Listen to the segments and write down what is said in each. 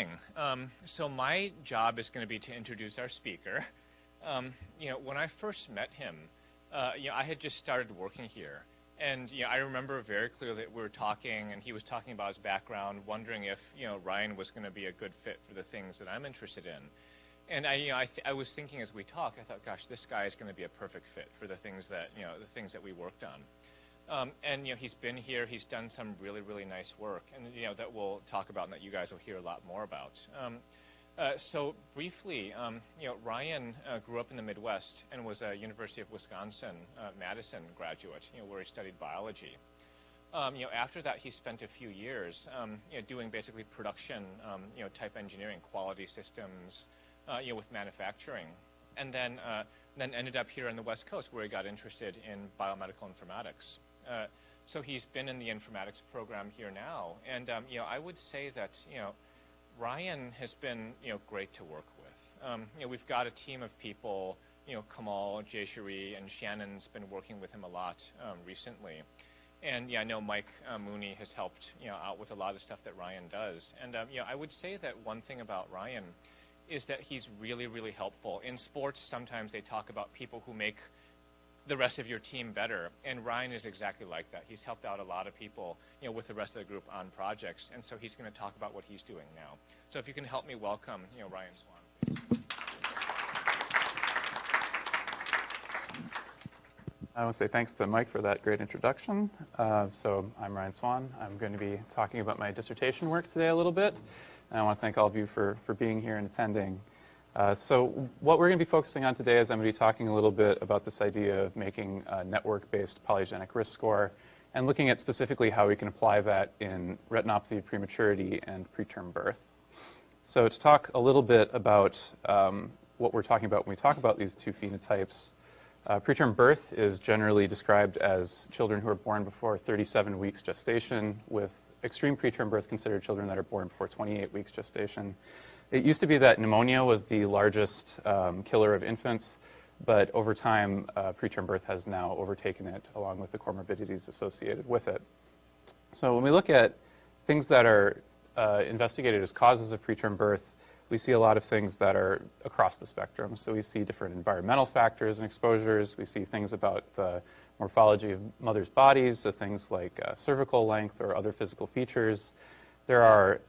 morning. So my job is going to be to introduce our speaker. When I first met him, I had just started working here. And I remember very clearly that we were talking, and he was talking about his background, wondering if Ryan was going to be a good fit for the things that I'm interested in. And I was thinking as we talked, I thought, gosh, this guy is going to be a perfect fit for the things that we worked on. And he's been here, he's done some really, really nice work, and that we'll talk about and that you guys will hear a lot more about. So briefly, Ryan grew up in the Midwest and was a University of Wisconsin Madison graduate, where he studied biology. After that, he spent a few years, doing basically production, type engineering, quality systems, with manufacturing, and then ended up here on the West Coast, where he got interested in biomedical informatics. So he's been in the informatics program here now, and I would say that Ryan has been great to work with. We've got a team of people, Kamal, Jayshri, and Shannon's been working with him a lot recently. And I know Mike Mooney has helped out with a lot of stuff that Ryan does. And I would say that one thing about Ryan is that he's really, really helpful. In sports, sometimes they talk about people who make the rest of your team better, and Ryan is exactly like that. He's helped out a lot of people, with the rest of the group on projects, and so he's going to talk about what he's doing now. So if you can help me welcome, Ryan Swan, please. I want to say thanks to Mike for that great introduction. So I'm Ryan Swan. I'm going to be talking about my dissertation work today a little bit. And I want to thank all of you for being here and attending. So what we're going to be focusing on today is I'm going to be talking a little bit about this idea of making a network-based polygenic risk score and looking at specifically how we can apply that in retinopathy of prematurity and preterm birth. So to talk a little bit about what we're talking about when we talk about these two phenotypes, preterm birth is generally described as children who are born before 37 weeks gestation, with extreme preterm birth considered children that are born before 28 weeks gestation. It used to be that pneumonia was the largest killer of infants, but over time, preterm birth has now overtaken it, along with the comorbidities associated with it. So when we look at things that are investigated as causes of preterm birth, we see a lot of things that are across the spectrum. So we see different environmental factors and exposures. We see things about the morphology of mothers' bodies, so things like cervical length or other physical features. There are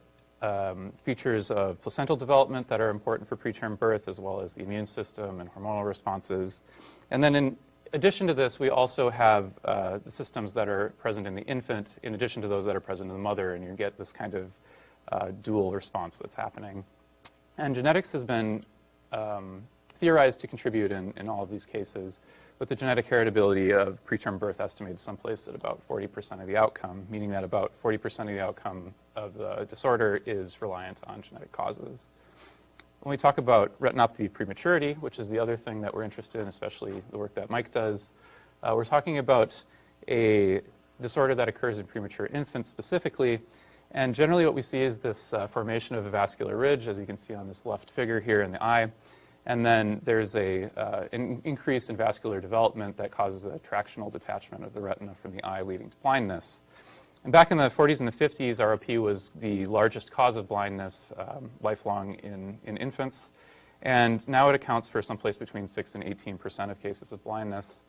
features of placental development that are important for preterm birth, as well as the immune system and hormonal responses. And then in addition to this, we also have the systems that are present in the infant, in addition to those that are present in the mother, and you get this kind of dual response that's happening. And genetics has been theorized to contribute in all of these cases, with the genetic heritability of preterm birth estimated someplace at about 40% of the outcome, meaning that about 40% of the outcome of the disorder is reliant on genetic causes. When we talk about retinopathy of prematurity, which is the other thing that we're interested in, especially the work that Mike does, we're talking about a disorder that occurs in premature infants specifically. And generally what we see is this formation of a vascular ridge, as you can see on this left figure here in the eye. And then there's an increase in vascular development that causes a tractional detachment of the retina from the eye, leading to blindness. And back in the 40s and the 50s, ROP was the largest cause of blindness lifelong in infants. And now it accounts for someplace between 6 and 18% of cases of blindness.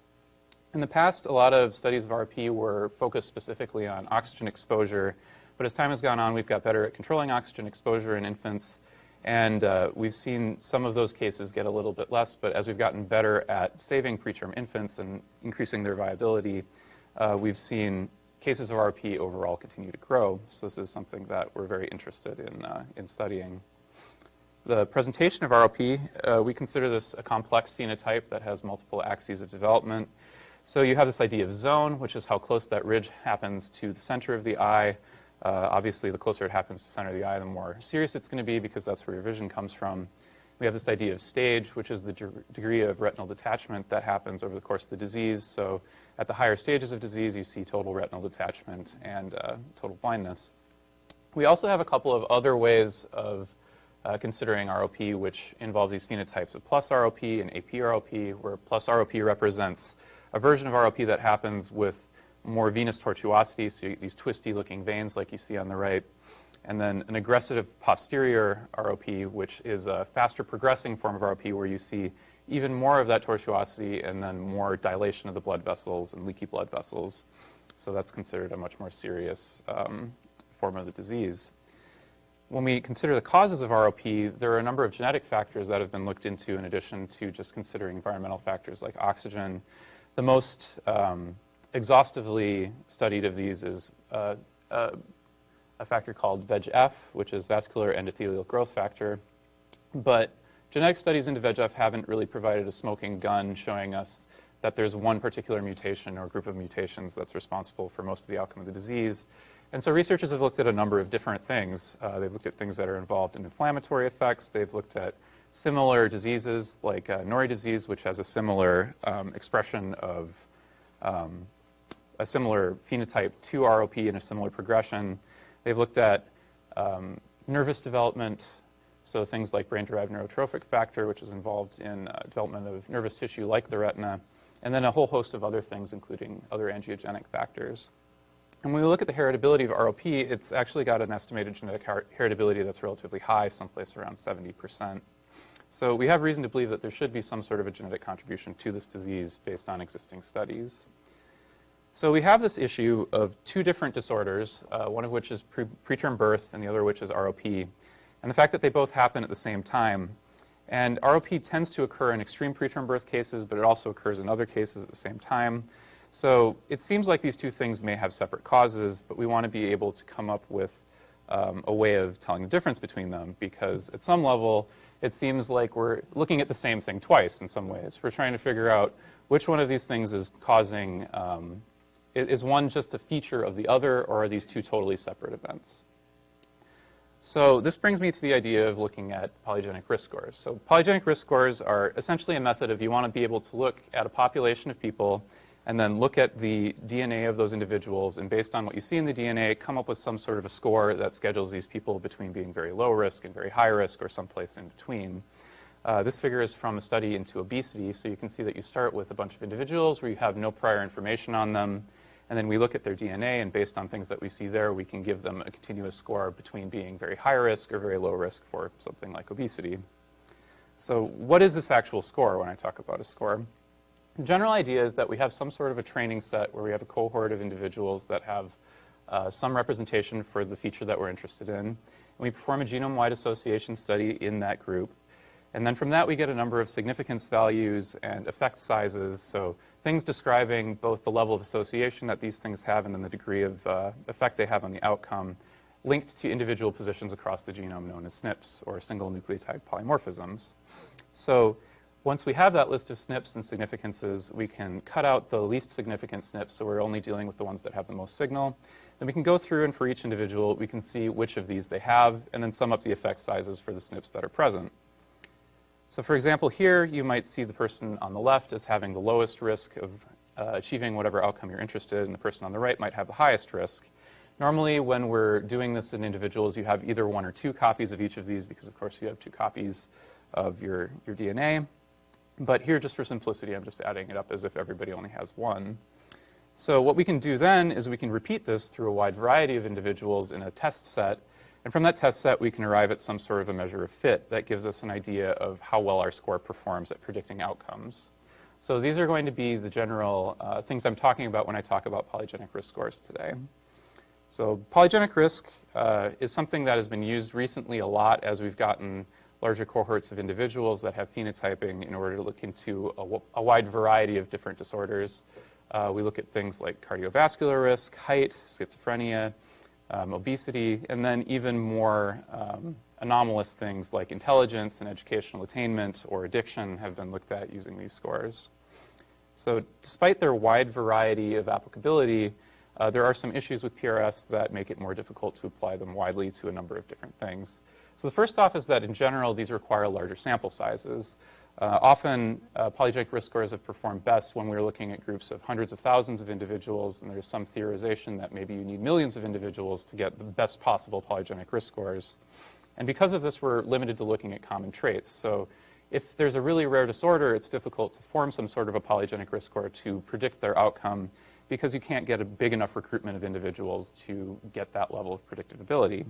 In the past, a lot of studies of ROP were focused specifically on oxygen exposure. But as time has gone on, we've got better at controlling oxygen exposure in infants. And we've seen some of those cases get a little bit less, but as we've gotten better at saving preterm infants and increasing their viability, we've seen cases of RP overall continue to grow. So this is something that we're very interested in studying. The presentation of ROP, we consider this a complex phenotype that has multiple axes of development. So you have this idea of zone, which is how close that ridge happens to the center of the eye. Obviously, the closer it happens to the center of the eye, the more serious it's going to be, because that's where your vision comes from. We have this idea of stage, which is the degree of retinal detachment that happens over the course of the disease. So at the higher stages of disease, you see total retinal detachment and total blindness. We also have a couple of other ways of considering ROP, which involve these phenotypes of plus ROP and AP ROP, where plus ROP represents a version of ROP that happens with more venous tortuosity, so these twisty-looking veins like you see on the right. and then an aggressive posterior ROP, which is a faster progressing form of ROP where you see even more of that tortuosity and then more dilation of the blood vessels and leaky blood vessels. So that's considered a much more serious form of the disease. When we consider the causes of ROP, there are a number of genetic factors that have been looked into in addition to just considering environmental factors like oxygen. The most exhaustively studied of these is a factor called VEGF, which is vascular endothelial growth factor. But genetic studies into VEGF haven't really provided a smoking gun showing us that there's one particular mutation or group of mutations that's responsible for most of the outcome of the disease. And so researchers have looked at a number of different things. They've looked at things that are involved in inflammatory effects. They've looked at similar diseases like Norrie disease, which has a similar expression of a similar phenotype to ROP and a similar progression. They've looked at nervous development, so things like brain-derived neurotrophic factor, which is involved in development of nervous tissue like the retina, and then a whole host of other things, including other angiogenic factors. And when we look at the heritability of ROP, it's actually got an estimated genetic heritability that's relatively high, someplace around 70%. So we have reason to believe that there should be some sort of a genetic contribution to this disease based on existing studies. So we have this issue of two different disorders, one of which is preterm birth and the other which is ROP. And the fact that they both happen at the same time. And ROP tends to occur in extreme preterm birth cases, but it also occurs in other cases at the same time. So it seems like these two things may have separate causes, but we want to be able to come up with a way of telling the difference between them, because at some level, it seems like we're looking at the same thing twice in some ways. We're trying to figure out which one of these things is causing, is one just a feature of the other, or are these two totally separate events? So this brings me to the idea of looking at polygenic risk scores. So polygenic risk scores are essentially a method of you want to be able to look at a population of people and then look at the DNA of those individuals, and based on what you see in the DNA, come up with some sort of a score that schedules these people between being very low risk and very high risk, or someplace in between. This figure is from a study into obesity, so you can see that you start with a bunch of individuals where you have no prior information on them, and then we look at their DNA, and based on things that we see there, we can give them a continuous score between being very high risk or very low risk for something like obesity. So what is this actual score when I talk about a score? The general idea is that we have some sort of a training set where we have a cohort of individuals that have some representation for the feature that we're interested in. And we perform a genome-wide association study in that group. And then from that, we get a number of significance values and effect sizes, so things describing both the level of association that these things have and then the degree of effect they have on the outcome, linked to individual positions across the genome known as SNPs, or single nucleotide polymorphisms. So once we have that list of SNPs and significances, we can cut out the least significant SNPs, so we're only dealing with the ones that have the most signal. Then we can go through, and for each individual, we can see which of these they have, and then sum up the effect sizes for the SNPs that are present. So for example, here you might see the person on the left as having the lowest risk of achieving whatever outcome you're interested in, and the person on the right might have the highest risk. Normally, when we're doing this in individuals, you have either one or two copies of each of these, because of course you have two copies of your DNA. But here, just for simplicity, I'm just adding it up as if everybody only has one. So what we can do then is we can repeat this through a wide variety of individuals in a test set. And from that test set, we can arrive at some sort of a measure of fit that gives us an idea of how well our score performs at predicting outcomes. So these are going to be the general things I'm talking about when I talk about polygenic risk scores today. So polygenic risk is something that has been used recently a lot as we've gotten larger cohorts of individuals that have phenotyping in order to look into a wide variety of different disorders. We look at things like cardiovascular risk, height, schizophrenia, obesity, and then even more anomalous things like intelligence and educational attainment or addiction have been looked at using these scores. So despite their wide variety of applicability, there are some issues with PRS that make it more difficult to apply them widely to a number of different things. So the first off is that in general, these require larger sample sizes. Often, polygenic risk scores have performed best when we're looking at groups of hundreds of thousands of individuals, and there's some theorization that maybe you need millions of individuals to get the best possible polygenic risk scores. And because of this, we're limited to looking at common traits. So if there's a really rare disorder, it's difficult to form some sort of a polygenic risk score to predict their outcome, because you can't get a big enough recruitment of individuals to get that level of predictability.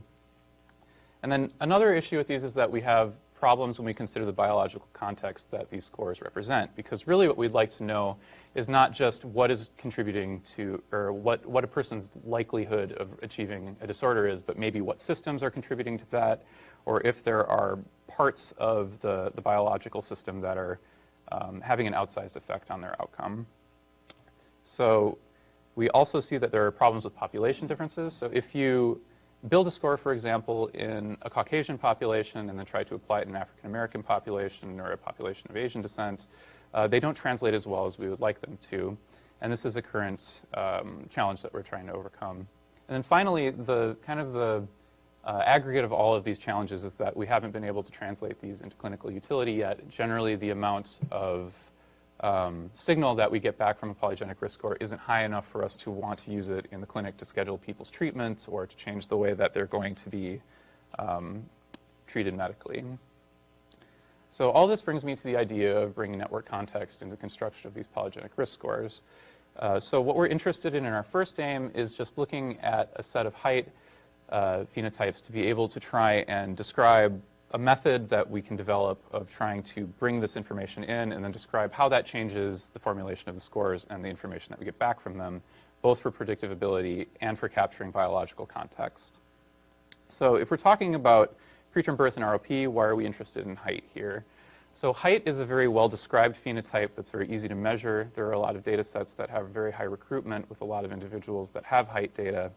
And then another issue with these is that we have problems when we consider the biological context that these scores represent, because really what we'd like to know is not just what is contributing to, or what a person's likelihood of achieving a disorder is, but maybe what systems are contributing to that, or if there are parts of the biological system that are having an outsized effect on their outcome. So we also see that there are problems with population differences. So if you build a score, for example, in a Caucasian population and then try to apply it in an African American population or a population of Asian descent, they don't translate as well as we would like them to. And this is a current challenge that we're trying to overcome. And then finally, the aggregate of all of these challenges is that we haven't been able to translate these into clinical utility yet. Generally, the amount of signal that we get back from a polygenic risk score isn't high enough for us to want to use it in the clinic to schedule people's treatments or to change the way that they're going to be treated medically. So all this brings me to the idea of bringing network context into the construction of these polygenic risk scores. So what we're interested in our first aim is just looking at a set of height phenotypes to be able to try and describe a method that we can develop of trying to bring this information in and then describe how that changes the formulation of the scores and the information that we get back from them, both for predictive ability and for capturing biological context. So if we're talking about preterm birth and ROP, why are we interested in height here? So height is a very well-described phenotype that's very easy to measure. There are a lot of data sets that have very high recruitment with a lot of individuals that have height data.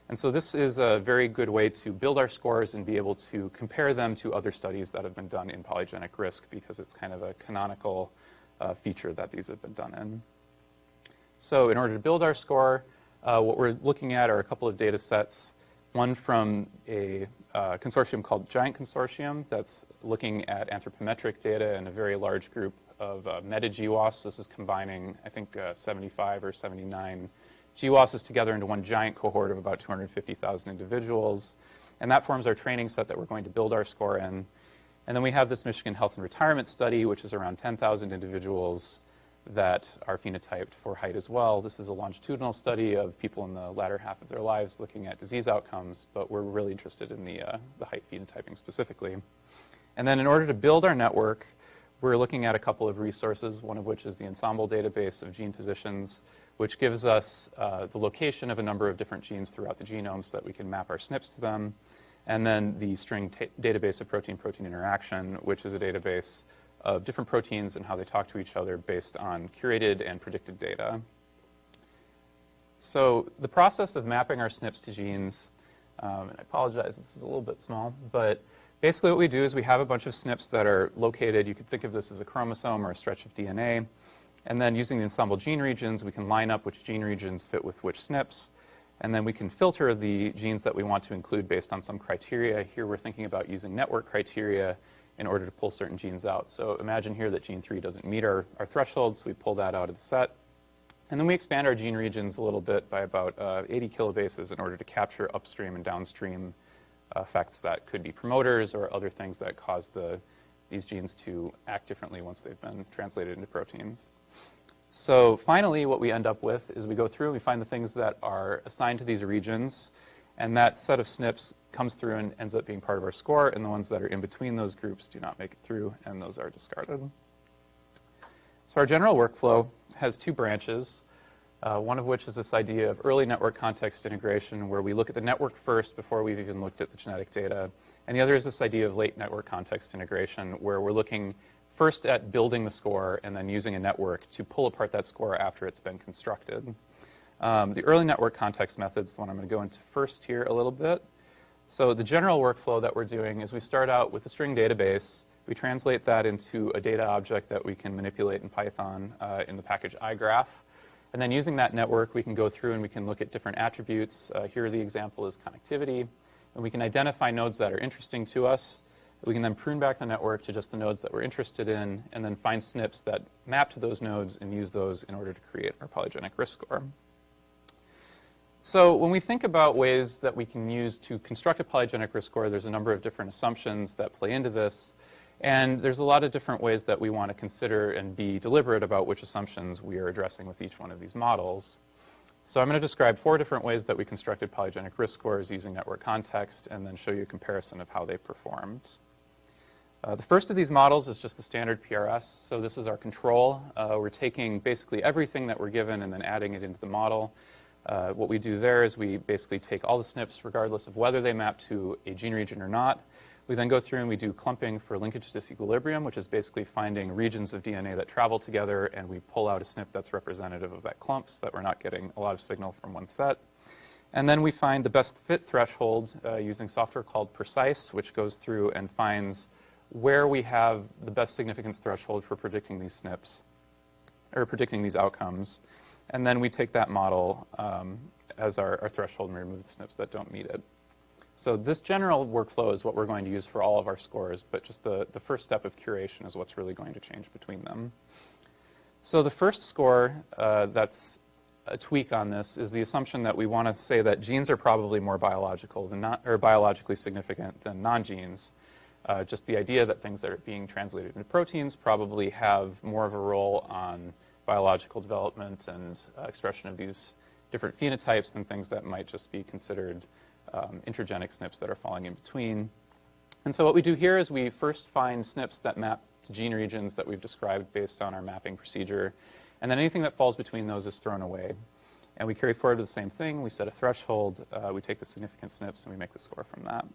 And so this is a very good way to build our scores and be able to compare them to other studies that have been done in polygenic risk, because it's kind of a canonical feature that these have been done in. So in order to build our score, what we're looking at are a couple of data sets, one from a consortium called Giant Consortium that's looking at anthropometric data in a very large group of meta-GWAS. This is combining, I think, 75 or 79 GWASs together into one giant cohort of about 250,000 individuals. And that forms our training set that we're going to build our score in. And then we have this Michigan Health and Retirement study, which is around 10,000 individuals that are phenotyped for height as well. This is a longitudinal study of people in the latter half of their lives looking at disease outcomes, but we're really interested in the height phenotyping specifically. And then in order to build our network, we're looking at a couple of resources, one of which is the Ensemble database of gene positions, which gives us the location of a number of different genes throughout the genome so that we can map our SNPs to them. And then the string database of protein-protein interaction, which is a database of different proteins and how they talk to each other based on curated and predicted data. So the process of mapping our SNPs to genes, and I apologize, this is a little bit small, but basically what we do is we have a bunch of SNPs that are located. You could think of this as a chromosome or a stretch of DNA. And then using the Ensemble gene regions, we can line up which gene regions fit with which SNPs. And then we can filter the genes that we want to include based on some criteria. Here we're thinking about using network criteria in order to pull certain genes out. So imagine here that gene 3 doesn't meet our thresholds. We pull that out of the set. And then we expand our gene regions a little bit by about 80 kilobases in order to capture upstream and downstream effects that could be promoters or other things that cause these genes to act differently once they've been translated into proteins. So finally, what we end up with is we go through and we find the things that are assigned to these regions, and that set of SNPs comes through and ends up being part of our score, and the ones that are in between those groups do not make it through, and those are discarded. So our general workflow has two branches, one of which is this idea of early network context integration, where we look at the network first before we've even looked at the genetic data. And the other is this idea of late network context integration, where we're looking first at building the score and then using a network to pull apart that score after it's been constructed. The early network context method is the one I'm going to go into first here a little bit. So the general workflow that we're doing is we start out with a string database. We translate that into a data object that we can manipulate in Python in the package igraph. And then using that network, we can go through and we can look at different attributes. Here the example is connectivity. And we can identify nodes that are interesting to us. We can then prune back the network to just the nodes that we're interested in, and then find SNPs that map to those nodes and use those in order to create our polygenic risk score. So when we think about ways that we can use to construct a polygenic risk score, there's a number of different assumptions that play into this. And there's a lot of different ways that we want to consider and be deliberate about which assumptions we are addressing with each one of these models. So I'm going to describe 4 different ways that we constructed polygenic risk scores using network context, and then show you a comparison of how they performed. The first of these models is just the standard PRS. So this is our control. We're taking basically everything that we're given and then adding it into the model. What we do there is we basically take all the SNPs, regardless of whether they map to a gene region or not. We then go through and we do clumping for linkage disequilibrium, which is basically finding regions of DNA that travel together, and we pull out a SNP that's representative of that clump so that we're not getting a lot of signal from one set. And then we find the best fit threshold using software called Precise, which goes through and finds where we have the best significance threshold for predicting these SNPs, or predicting these outcomes. And then we take that model as our threshold and remove the SNPs that don't meet it. So this general workflow is what we're going to use for all of our scores, but just the first step of curation is what's really going to change between them. So the first score that's a tweak on this is the assumption that we want to say that genes are probably more biological than or biologically significant than non-genes. Just the idea that things that are being translated into proteins probably have more of a role on biological development and expression of these different phenotypes than things that might just be considered intragenic SNPs that are falling in between. And so what we do here is we first find SNPs that map to gene regions that we've described based on our mapping procedure. And then anything that falls between those is thrown away. And we carry forward to the same thing. We set a threshold. We take the significant SNPs, and we make the score from that.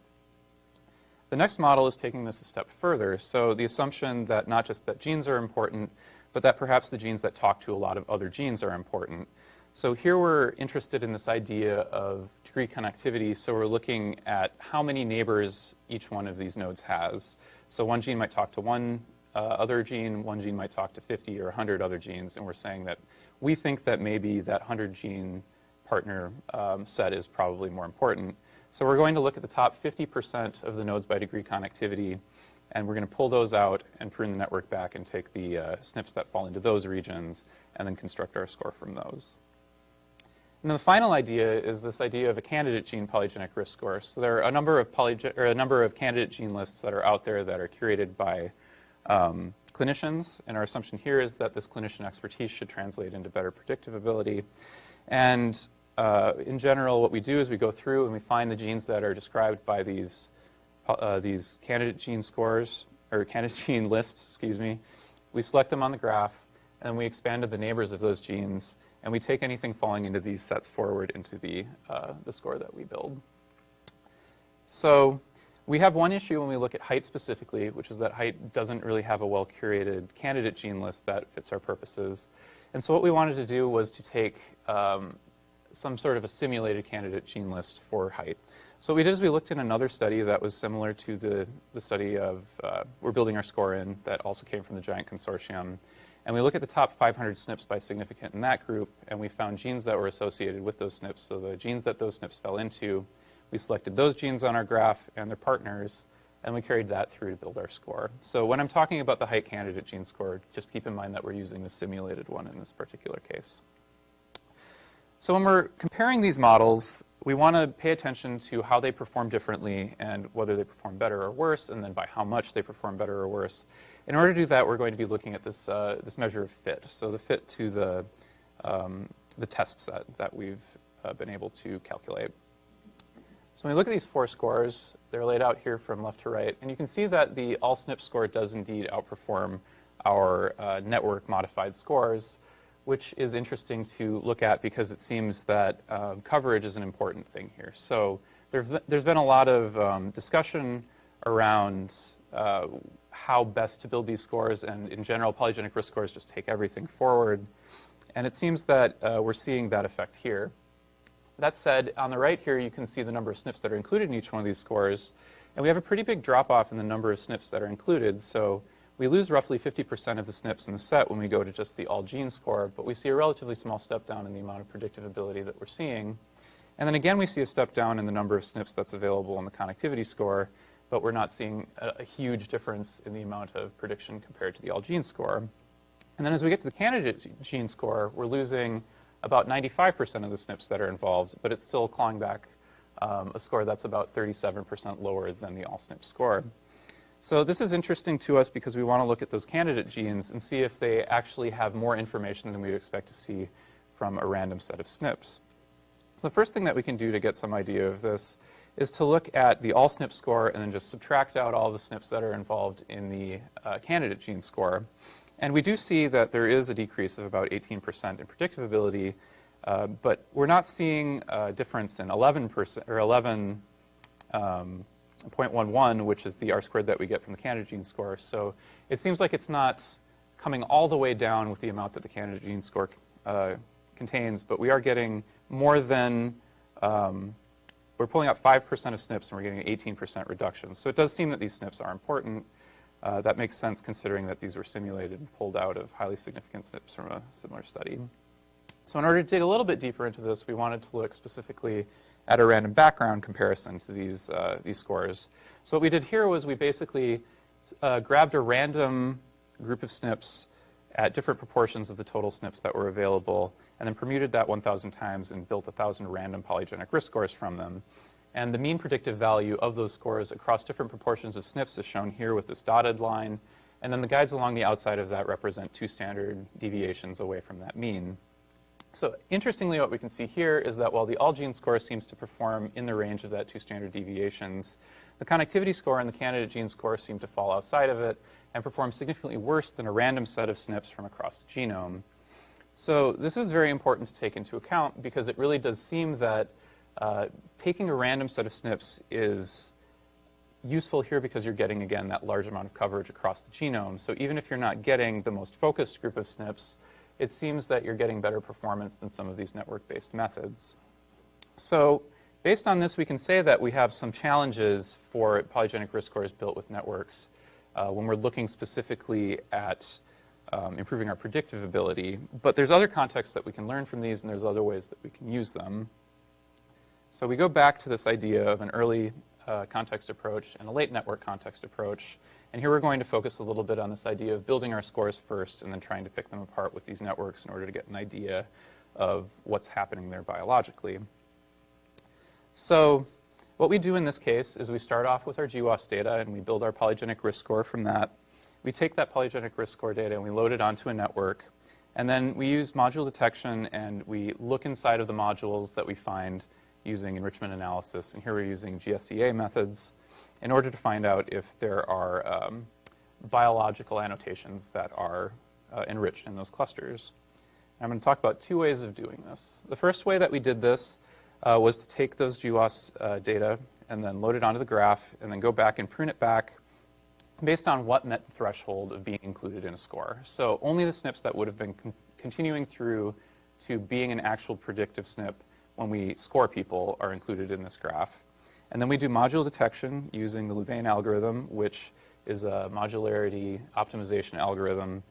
The next model is taking this a step further. So the assumption that not just that genes are important, but that perhaps the genes that talk to a lot of other genes are important. So here we're interested in this idea of degree connectivity. So we're looking at how many neighbors each one of these nodes has. So one gene might talk to one other gene, one gene might talk to 50 or 100 other genes, and we're saying that we think that maybe that 100 gene partner set is probably more important. So we're going to look at the top 50% of the nodes by degree connectivity, and we're going to pull those out and prune the network back and take the SNPs that fall into those regions and then construct our score from those. And then the final idea is this idea of a candidate gene polygenic risk score. So there are a number of candidate gene lists that are out there that are curated by clinicians, and our assumption here is that this clinician expertise should translate into better predictive ability. And in general, what we do is we go through and we find the genes that are described by these candidate gene scores, or candidate gene lists, excuse me. We select them on the graph, and we expand to the neighbors of those genes, and we take anything falling into these sets forward into the score that we build. So we have one issue when we look at height specifically, which is that height doesn't really have a well-curated candidate gene list that fits our purposes. And so what we wanted to do was to take some sort of a simulated candidate gene list for height. So what we did is we looked in another study that was similar to the study of we're building our score in that also came from the Giant Consortium. And we look at the top 500 SNPs by significant in that group, and we found genes that were associated with those SNPs. So the genes that those SNPs fell into, we selected those genes on our graph and their partners, and we carried that through to build our score. So when I'm talking about the height candidate gene score, just keep in mind that we're using the simulated one in this particular case. So when we're comparing these models, we want to pay attention to how they perform differently and whether they perform better or worse, and then by how much they perform better or worse. In order to do that, we're going to be looking at this, this measure of fit, so the fit to the test set that we've been able to calculate. So when we look at these 4 scores, they're laid out here from left to right, and you can see that the all SNP score does indeed outperform our network modified scores, which is interesting to look at because it seems that coverage is an important thing here. So there's been a lot of discussion around how best to build these scores, and in general, polygenic risk scores just take everything forward. And it seems that we're seeing that effect here. That said, on the right here, you can see the number of SNPs that are included in each one of these scores. And we have a pretty big drop-off in the number of SNPs that are included. So we lose roughly 50% of the SNPs in the set when we go to just the all-gene score, but we see a relatively small step down in the amount of predictive ability that we're seeing. And then again, we see a step down in the number of SNPs that's available in the connectivity score, but we're not seeing a huge difference in the amount of prediction compared to the all-gene score. And then as we get to the candidate gene score, we're losing about 95% of the SNPs that are involved, but it's still clawing back a score that's about 37% lower than the all-SNP score. So this is interesting to us because we want to look at those candidate genes and see if they actually have more information than we'd expect to see from a random set of SNPs. So the first thing that we can do to get some idea of this is to look at the all SNP score and then just subtract out all the SNPs that are involved in the candidate gene score. And we do see that there is a decrease of about 18% in predictive ability, but we're not seeing a difference in 11% or 11.11, which is the R-squared that we get from the candidate gene score. So it seems like it's not coming all the way down with the amount that the candidate gene score contains, but we are getting more than, we're pulling out 5% of SNPs and we're getting an 18% reduction. So it does seem that these SNPs are important. That makes sense considering that these were simulated and pulled out of highly significant SNPs from a similar study. So in order to dig a little bit deeper into this, we wanted to look specifically at a random background comparison to these scores. So what we did here was we basically grabbed a random group of SNPs at different proportions of the total SNPs that were available, and then permuted that 1,000 times and built 1,000 random polygenic risk scores from them. And the mean predictive value of those scores across different proportions of SNPs is shown here with this dotted line. And then the guides along the outside of that represent 2 standard deviations away from that mean. So interestingly, what we can see here is that while the all gene score seems to perform in the range of that 2 standard deviations, the connectivity score and the candidate gene score seem to fall outside of it and perform significantly worse than a random set of SNPs from across the genome. So this is very important to take into account because it really does seem that taking a random set of SNPs is useful here because you're getting, again, that large amount of coverage across the genome. So even if you're not getting the most focused group of SNPs, it seems that you're getting better performance than some of these network-based methods. So based on this, we can say that we have some challenges for polygenic risk scores built with networks when we're looking specifically at improving our predictive ability. But there's other contexts that we can learn from these, and there's other ways that we can use them. So we go back to this idea of an early context approach and a late network context approach. And here we're going to focus a little bit on this idea of building our scores first and then trying to pick them apart with these networks in order to get an idea of what's happening there biologically. So what we do in this case is we start off with our GWAS data and we build our polygenic risk score from that. We take that polygenic risk score data and we load it onto a network. And then we use module detection and we look inside of the modules that we find using enrichment analysis. And here we're using GSEA methods in order to find out if there are biological annotations that are enriched in those clusters. And I'm going to talk about 2 ways of doing this. The first way that we did this was to take those GWAS data and then load it onto the graph and then go back and prune it back based on what met the threshold of being included in a score. So only the SNPs that would have been continuing through to being an actual predictive SNP when we score people are included in this graph. And then we do module detection using the Louvain algorithm, which is a modularity optimization algorithm.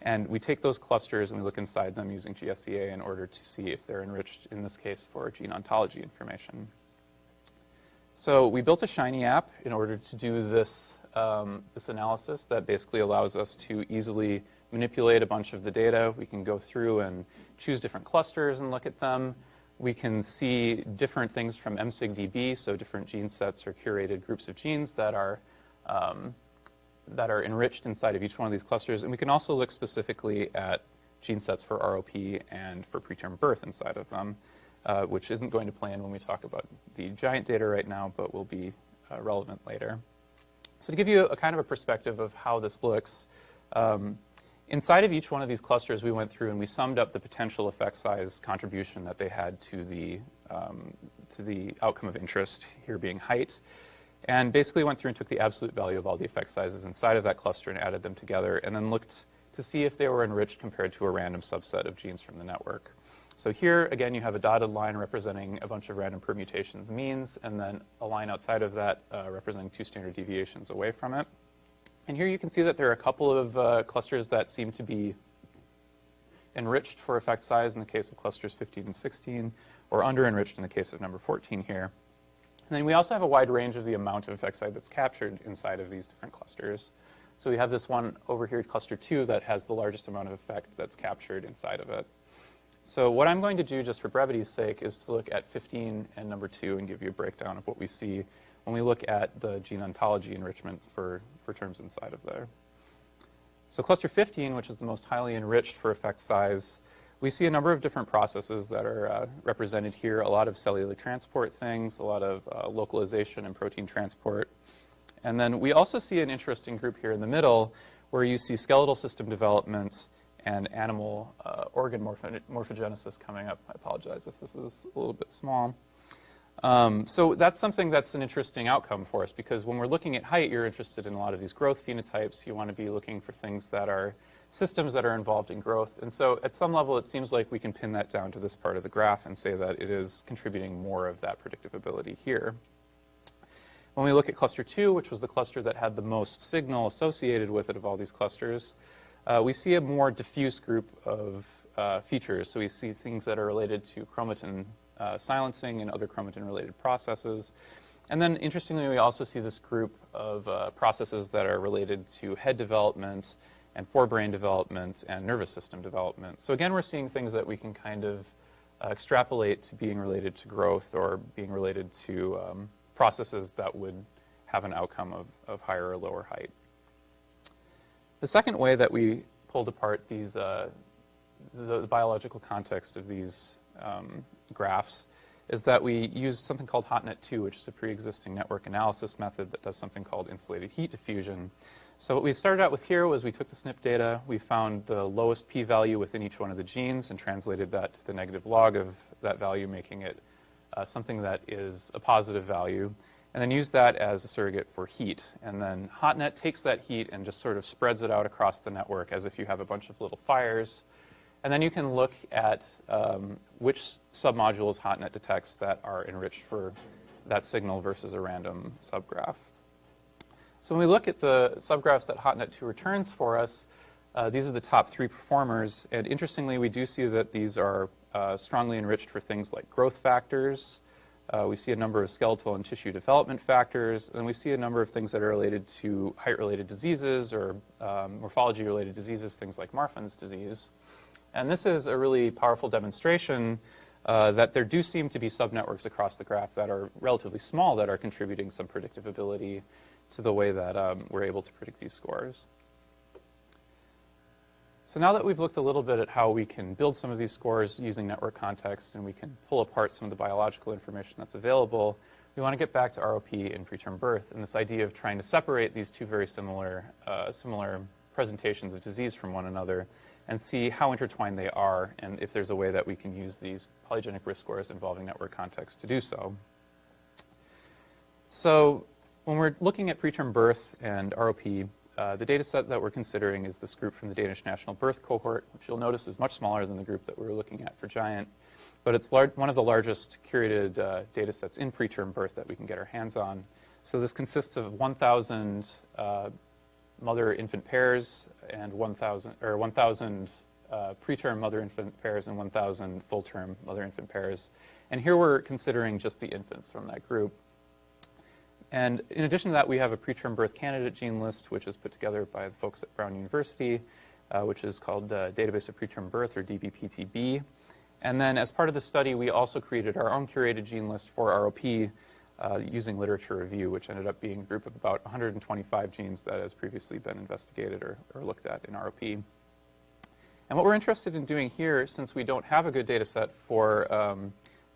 And we take those clusters and we look inside them using GSEA in order to see if they're enriched, in this case, for gene ontology information. So we built a Shiny app in order to do this, this analysis that basically allows us to easily manipulate a bunch of the data. We can go through and choose different clusters and look at them. We can see different things from MSigDB, so different gene sets or curated groups of genes that are enriched inside of each one of these clusters. And we can also look specifically at gene sets for ROP and for preterm birth inside of them, which isn't going to play in when we talk about the giant data right now, but will be relevant later. So to give you a kind of a perspective of how this looks, inside of each one of these clusters, we went through and we summed up the potential effect size contribution that they had to the outcome of interest, here being height. And basically went through and took the absolute value of all the effect sizes inside of that cluster and added them together, and then looked to see if they were enriched compared to a random subset of genes from the network. So here, again, you have a dotted line representing a bunch of random permutations means, and then a line outside of that representing 2 standard deviations away from it. And here you can see that there are a couple of clusters that seem to be enriched for effect size in the case of clusters 15 and 16, or under-enriched in the case of number 14 here. And then we also have a wide range of the amount of effect size that's captured inside of these different clusters. So we have this one over here, cluster 2, that has the largest amount of effect that's captured inside of it. So what I'm going to do, just for brevity's sake, is to look at 15 and number 2 and give you a breakdown of what we see when we look at the gene ontology enrichment for terms inside of there. So cluster 15, which is the most highly enriched for effect size, we see a number of different processes that are represented here, a lot of cellular transport things, a lot of localization and protein transport. And then we also see an interesting group here in the middle where you see skeletal system development and animal organ morphogenesis coming up. I apologize if this is a little bit small. So that's something that's an interesting outcome for us, because when we're looking at height, you're interested in a lot of these growth phenotypes. You want to be looking for things that are systems that are involved in growth. And so at some level, it seems like we can pin that down to this part of the graph and say that it is contributing more of that predictive ability here. When we look at cluster 2, which was the cluster that had the most signal associated with it of all these clusters, we see a more diffuse group of features. So we see things that are related to chromatin silencing and other chromatin-related processes. And then, interestingly, we also see this group of processes that are related to head development and forebrain development and nervous system development. So again, we're seeing things that we can kind of extrapolate to being related to growth or being related to processes that would have an outcome of higher or lower height. The second way that we pulled apart these, the biological context of these graphs is that we use something called HotNet2, which is a pre-existing network analysis method that does something called insulated heat diffusion. So what we started out with here was we took the SNP data, we found the lowest p-value within each one of the genes and translated that to the negative log of that value, making it something that is a positive value, and then use that as a surrogate for heat. And then HotNet takes that heat and just sort of spreads it out across the network as if you have a bunch of little fires. And then you can look at which submodules HotNet detects that are enriched for that signal versus a random subgraph. So when we look at the subgraphs that HotNet2 returns for us, these are the top 3 performers. And interestingly, we do see that these are strongly enriched for things like growth factors. We see a number of skeletal and tissue development factors. And we see a number of things that are related to height-related diseases or morphology-related diseases, things like Marfan's disease. And this is a really powerful demonstration that there do seem to be subnetworks across the graph that are relatively small that are contributing some predictive ability to the way that we're able to predict these scores. So now that we've looked a little bit at how we can build some of these scores using network context and we can pull apart some of the biological information that's available, we want to get back to ROP in preterm birth and this idea of trying to separate these two very similar presentations of disease from one another and see how intertwined they are and if there's a way that we can use these polygenic risk scores involving network context to do so. So when we're looking at preterm birth and ROP, the data set that we're considering is this group from the Danish National Birth Cohort, which you'll notice is much smaller than the group that we were looking at for Giant. But it's one of the largest curated data sets in preterm birth that we can get our hands on. So this consists of 1,000 mother-infant pairs and 1,000 preterm mother-infant pairs and 1,000 full-term mother-infant pairs. And here we're considering just the infants from that group. And in addition to that, we have a preterm birth candidate gene list, which is put together by the folks at Brown University, which is called Database of Preterm Birth, or DBPTB. And then as part of the study, we also created our own curated gene list for ROP using literature review, which ended up being a group of about 125 genes that has previously been investigated or looked at in ROP. And what we're interested in doing here, since we don't have a good data set for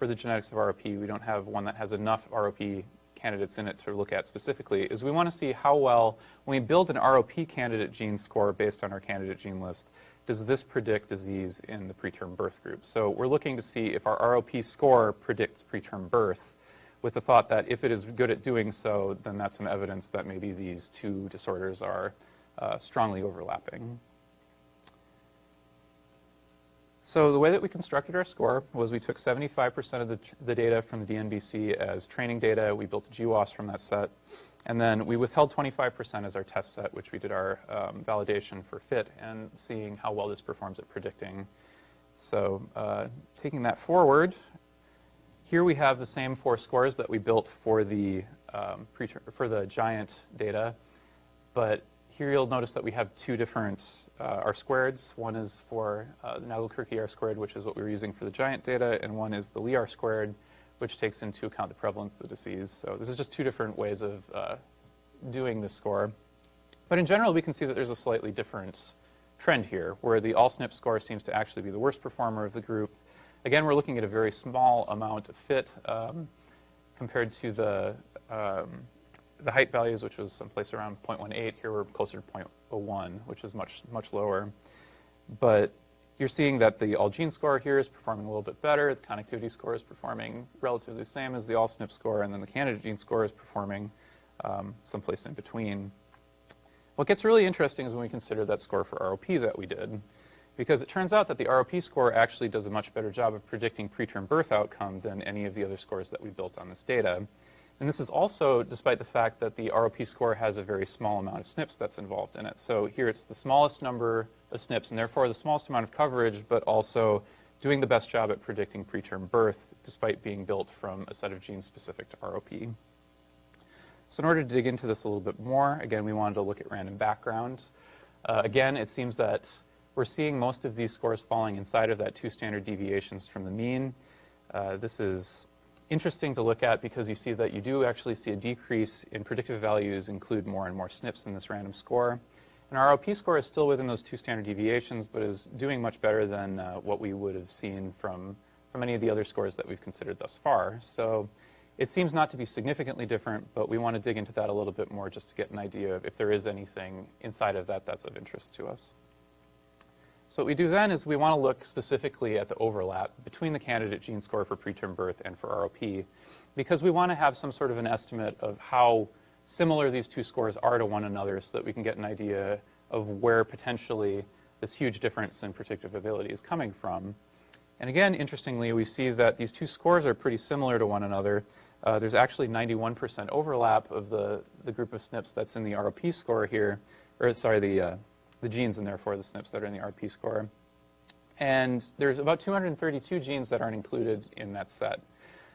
the genetics of ROP, we don't have one that has enough ROP candidates in it to look at specifically, is we want to see how well, when we build an ROP candidate gene score based on our candidate gene list, does this predict disease in the preterm birth group? So we're looking to see if our ROP score predicts preterm birth, with the thought that if it is good at doing so, then that's some evidence that maybe these two disorders are strongly overlapping. So the way that we constructed our score was we took 75% of the data from the DNBC as training data. We built a GWAS from that set. And then we withheld 25% as our test set, which we did our validation for fit and seeing how well this performs at predicting. So taking that forward, here we have the same 4 scores that we built for the Giant data. But here you'll notice that we have 2 different R-squareds. One is for the Nagelkirche R-squared, which is what we were using for the Giant data, and one is the Lee R-squared, which takes into account the prevalence of the disease. So this is just 2 different ways of doing this score. But in general, we can see that there's a slightly different trend here, where the all SNP score seems to actually be the worst performer of the group. Again, we're looking at a very small amount of fit compared to the height values, which was someplace around 0.18. Here we're closer to 0.01, which is much lower. But you're seeing that the all gene score here is performing a little bit better. The connectivity score is performing relatively the same as the all SNP score, and then the candidate gene score is performing someplace in between. What gets really interesting is when we consider that score for ROP that we did, because it turns out that the ROP score actually does a much better job of predicting preterm birth outcome than any of the other scores that we built on this data. And this is also despite the fact that the ROP score has a very small amount of SNPs that's involved in it. So here it's the smallest number of SNPs, and therefore the smallest amount of coverage, but also doing the best job at predicting preterm birth, despite being built from a set of genes specific to ROP. So in order to dig into this a little bit more, again, we wanted to look at random background. Again, it seems that we're seeing most of these scores falling inside of that 2 standard deviations from the mean. This is interesting to look at because you see that you do actually see a decrease in predictive values include more and more SNPs in this random score. And our ROP score is still within those 2 standard deviations, but is doing much better than what we would have seen from any of the other scores that we've considered thus far. So it seems not to be significantly different, but we want to dig into that a little bit more just to get an idea of if there is anything inside of that that's of interest to us. So what we do then is we want to look specifically at the overlap between the candidate gene score for preterm birth and for ROP, because we want to have some sort of an estimate of how similar these 2 scores are to one another so that we can get an idea of where potentially this huge difference in predictive ability is coming from. And again, interestingly, we see that these 2 scores are pretty similar to one another. There's actually 91% overlap of the group of SNPs that's in the ROP score here, or sorry, the genes and therefore the SNPs that are in the RP score. And there's about 232 genes that aren't included in that set.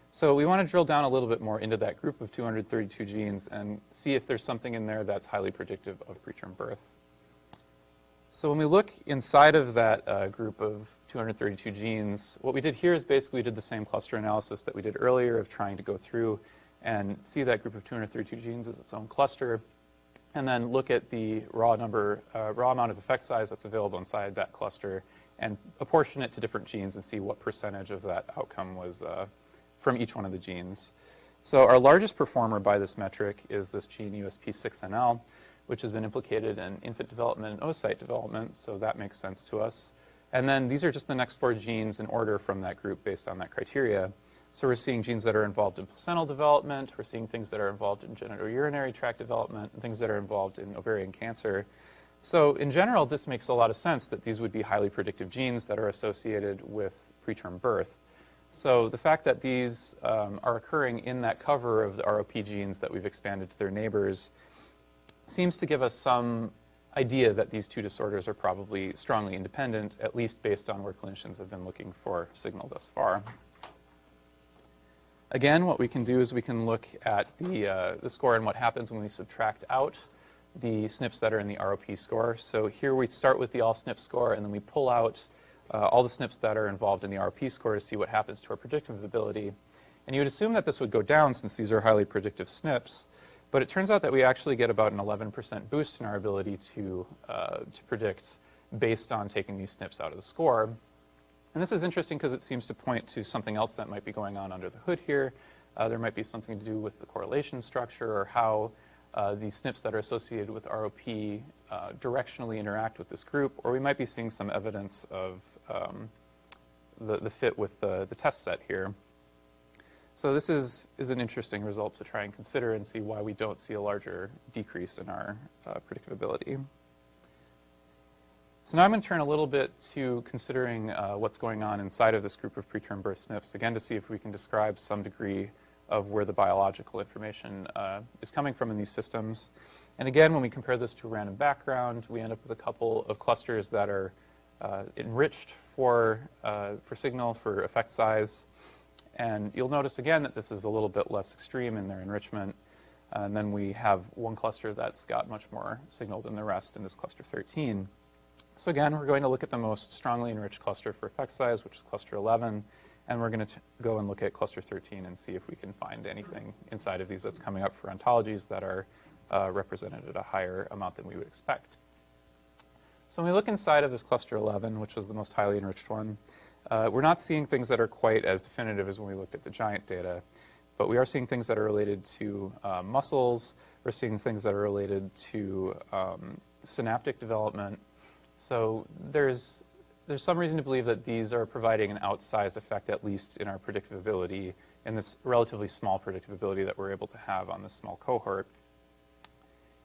So we want to drill down a little bit more into that group of 232 genes and see if there's something in there that's highly predictive of preterm birth. So when we look inside of that group of 232 genes, what we did here is basically we did the same cluster analysis that we did earlier of trying to go through and see that group of 232 genes as its own cluster, and then look at the raw amount of effect size that's available inside that cluster and apportion it to different genes and see what percentage of that outcome was from each one of the genes. So our largest performer by this metric is this gene USP6NL, which has been implicated in infant development and oocyte development, so that makes sense to us. And then these are just the next 4 genes in order from that group based on that criteria. So we're seeing genes that are involved in placental development, we're seeing things that are involved in genitourinary tract development, and things that are involved in ovarian cancer. So in general, this makes a lot of sense that these would be highly predictive genes that are associated with preterm birth. So the fact that these are occurring in that cover of the ROP genes that we've expanded to their neighbors seems to give us some idea that these 2 disorders are probably strongly independent, at least based on where clinicians have been looking for signal thus far. Again, what we can do is we can look at the score and what happens when we subtract out the SNPs that are in the ROP score. So here we start with the all SNP score, and then we pull out all the SNPs that are involved in the RP score to see what happens to our predictive ability. And you would assume that this would go down since these are highly predictive SNPs, but it turns out that we actually get about an 11% boost in our ability to predict based on taking these SNPs out of the score. And this is interesting because it seems to point to something else that might be going on under the hood here. There might be something to do with the correlation structure or how these SNPs that are associated with ROP directionally interact with this group, or we might be seeing some evidence of the fit with the test set here. So this is an interesting result to try and consider and see why we don't see a larger decrease in our predictive ability. So now I'm going to turn a little bit to considering what's going on inside of this group of preterm birth SNPs, again to see if we can describe some degree of where the biological information is coming from in these systems. And again, when we compare this to a random background, we end up with a couple of clusters that are enriched for signal, for effect size. And you'll notice again that this is a little bit less extreme in their enrichment. And then we have one cluster that's got much more signal than the rest in this cluster 13. So again, we're going to look at the most strongly enriched cluster for effect size, which is cluster 11. And we're going to go and look at cluster 13 and see if we can find anything inside of these that's coming up for ontologies that are represented at a higher amount than we would expect. So when we look inside of this cluster 11, which was the most highly enriched one, we're not seeing things that are quite as definitive as when we looked at the giant data, but we are seeing things that are related to muscles. We're seeing things that are related to synaptic development. So there's some reason to believe that these are providing an outsized effect, at least in our predictability, and this relatively small predictability that we're able to have on this small cohort.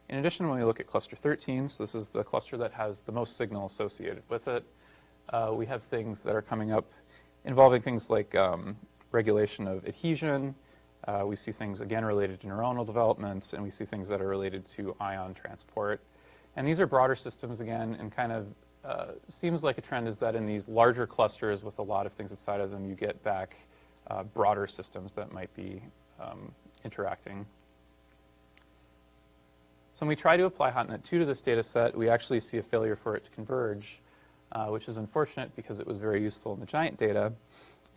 In addition, when we look at cluster 13, so this is the cluster that has the most signal associated with it, we have things that are coming up involving things like regulation of adhesion. We see things, again, related to neuronal development, and we see things that are related to ion transport. And these are broader systems, again, and kind of seems like a trend is that in these larger clusters with a lot of things inside of them, you get back broader systems that might be interacting. So when we try to apply HotNet 2 to this data set, we actually see a failure for it to converge, which is unfortunate because it was very useful in the giant data.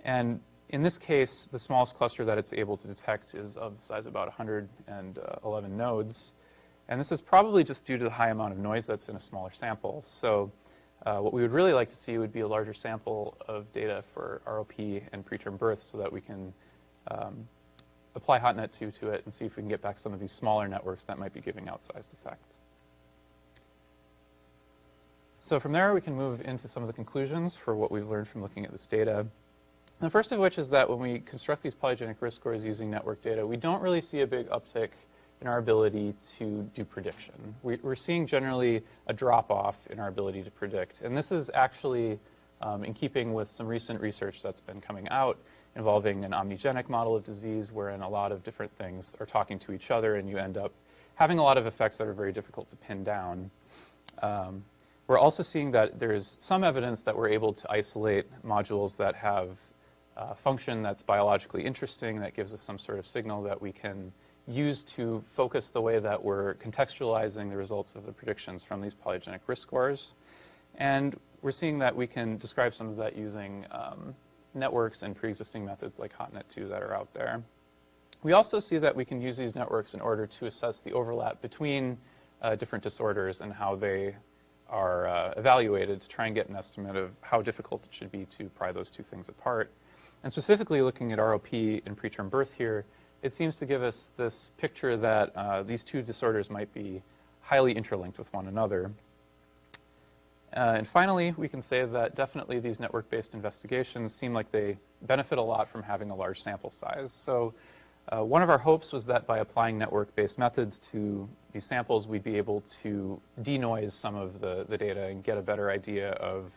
And in this case, the smallest cluster that it's able to detect is of the size of about 111 nodes. And this is probably just due to the high amount of noise that's in a smaller sample. So what we would really like to see would be a larger sample of data for ROP and preterm birth so that we can apply HotNet 2 to it and see if we can get back some of these smaller networks that might be giving outsized effect. So from there, we can move into some of the conclusions for what we've learned from looking at this data. The first of which is that when we construct these polygenic risk scores using network data, we don't really see a big uptick in our ability to do prediction. We're seeing generally a drop-off in our ability to predict. And this is actually in keeping with some recent research that's been coming out involving an omnigenic model of disease wherein a lot of different things are talking to each other and you end up having a lot of effects that are very difficult to pin down. We're also seeing that there's some evidence that we're able to isolate modules that have function that's biologically interesting, that gives us some sort of signal that we can use to focus the way that we're contextualizing the results of the predictions from these polygenic risk scores. And we're seeing that we can describe some of that using networks and pre-existing methods like HotNet 2 that are out there. We also see that we can use these networks in order to assess the overlap between different disorders and how they are evaluated to try and get an estimate of how difficult it should be to pry those two things apart. And specifically looking at ROP and preterm birth here, it seems to give us this picture that these two disorders might be highly interlinked with one another. And finally, we can say that definitely these network-based investigations seem like they benefit a lot from having a large sample size. So one of our hopes was that by applying network-based methods to these samples, we'd be able to denoise some of the data and get a better idea of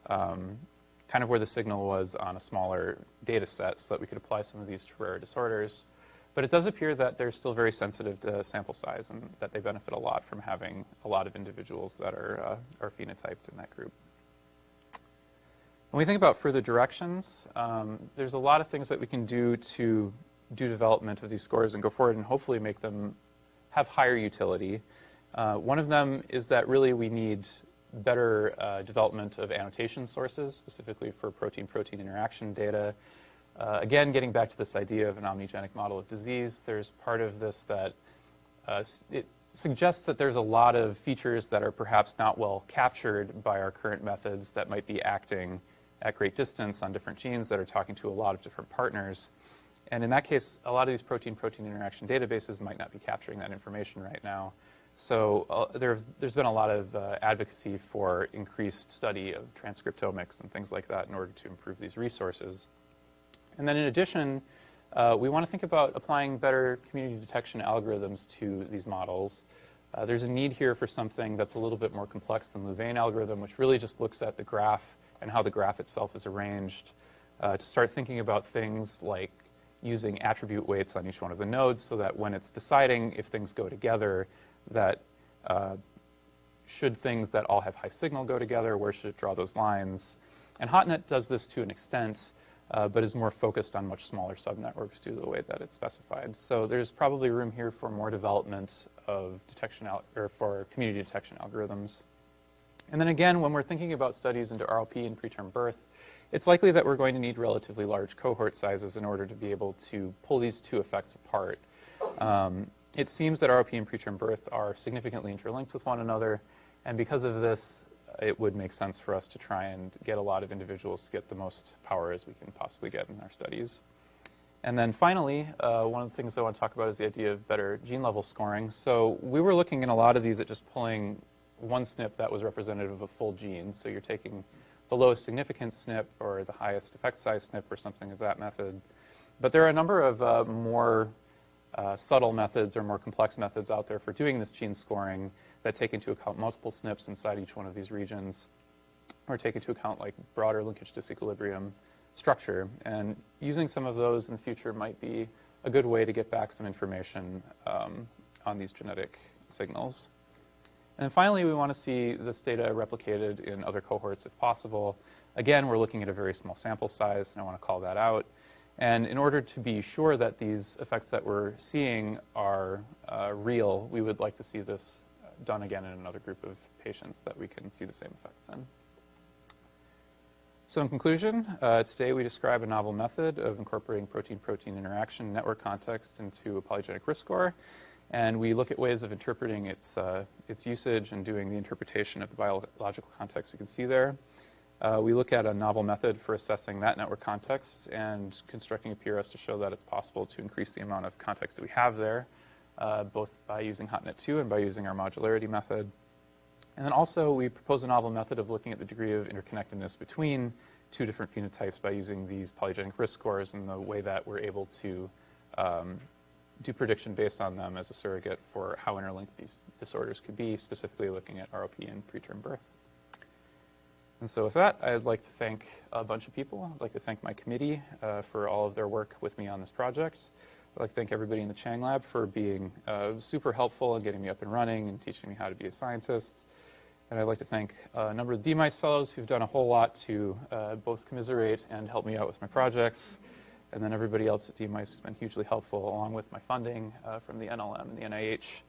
kind of where the signal was on a smaller data set so that we could apply some of these to rare disorders. But it does appear that they're still very sensitive to sample size and that they benefit a lot from having a lot of individuals that are phenotyped in that group. When we think about further directions, there's a lot of things that we can do to do development of these scores and go forward and hopefully make them have higher utility. One of them is that really we need better development of annotation sources, specifically for protein-protein interaction data. Again, getting back to this idea of an omnigenic model of disease, there's part of this that it suggests that there's a lot of features that are perhaps not well captured by our current methods that might be acting at great distance on different genes that are talking to a lot of different partners. And in that case, a lot of these protein-protein interaction databases might not be capturing that information right now. So there's been a lot of advocacy for increased study of transcriptomics and things like that in order to improve these resources. And then in addition, we want to think about applying better community detection algorithms to these models. There's a need here for something that's a little bit more complex than Louvain algorithm, which really just looks at the graph and how the graph itself is arranged, to start thinking about things like using attribute weights on each one of the nodes so that when it's deciding if things go together, that should things that all have high signal go together, where should it draw those lines? And HotNet does this to an extent, but is more focused on much smaller subnetworks due to the way that it's specified. So there's probably room here for more development of detection or for community detection algorithms. And then again, when we're thinking about studies into ROP and preterm birth, it's likely that we're going to need relatively large cohort sizes in order to be able to pull these two effects apart. It seems that ROP and preterm birth are significantly interlinked with one another, and because of this, it would make sense for us to try and get a lot of individuals to get the most power as we can possibly get in our studies. And then finally, one of the things I want to talk about is the idea of better gene level scoring. So we were looking in a lot of these at just pulling one SNP that was representative of a full gene. So you're taking the lowest significance SNP or the highest effect size SNP or something of that method. But there are a number of more subtle methods or more complex methods out there for doing this gene scoring that take into account multiple SNPs inside each one of these regions, or take into account like broader linkage disequilibrium structure. And using some of those in the future might be a good way to get back some information on these genetic signals. And then finally, we want to see this data replicated in other cohorts if possible. Again, we're looking at a very small sample size, and I want to call that out. And in order to be sure that these effects that we're seeing are real, we would like to see this done again in another group of patients that we can see the same effects in. So in conclusion, today we describe a novel method of incorporating protein-protein interaction network context into a polygenic risk score. And we look at ways of interpreting its usage and doing the interpretation of the biological context we can see there. We look at a novel method for assessing that network context and constructing a PRS to show that it's possible to increase the amount of context that we have there, both by using HotNet2 and by using our modularity method. And then also we propose a novel method of looking at the degree of interconnectedness between two different phenotypes by using these polygenic risk scores and the way that we're able to do prediction based on them as a surrogate for how interlinked these disorders could be, specifically looking at ROP and preterm birth. And so with that, I'd like to thank a bunch of people. I'd like to thank my committee for all of their work with me on this project. I'd like to thank everybody in the Chang Lab for being super helpful in getting me up and running and teaching me how to be a scientist. And I'd like to thank a number of DMICE fellows who've done a whole lot to both commiserate and help me out with my projects. And then everybody else at DMICE has been hugely helpful, along with my funding from the NLM and the NIH.